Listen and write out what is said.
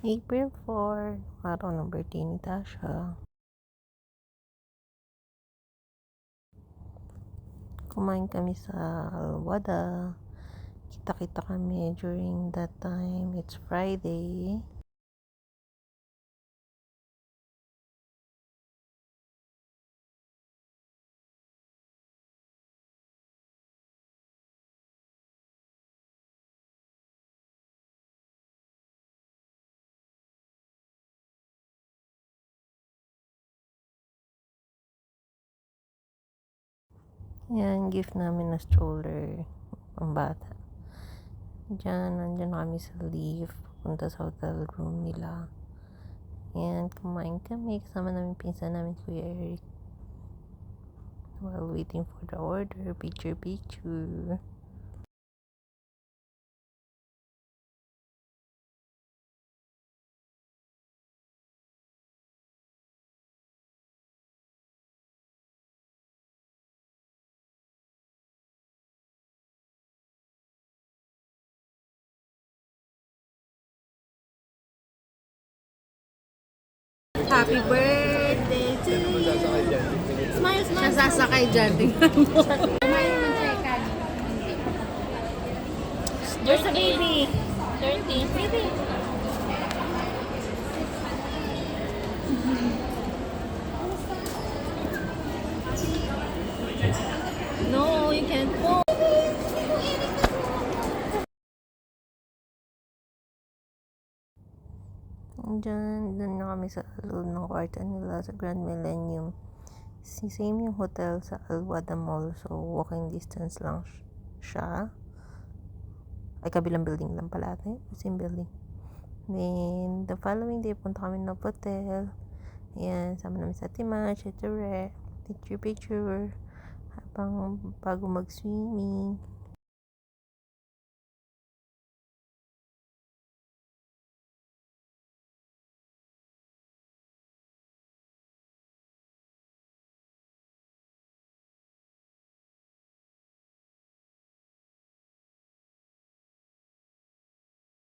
April 4, araw ng birthday ni Tasha. Kumain kami sa Alwada. Kita-kita kami during that time. It's Friday. Yan, gift namin na stroller. Pambata. Nandyan na kami sa lift. Punta sa hotel room nila. And kumain kami. Kasama namin pinsan namin, Kuya Eric. While waiting for the order, picture. Happy birthday to you. Smile. Siya sasakay dyan. Kumain naman siya ikan. There's a baby. 30. Baby. No, you can't go. Doon na kami sa loob ng kwarto nila sa Grand Millennium. Same yung hotel sa Alwada Mall. So, walking distance lang siya. Ay, kabilang building lang pala ate. Same building. Then, the following day, punta kami ng hotel. Ayan, sama namin sa Timash, Picture. Habang bago mag-swimming.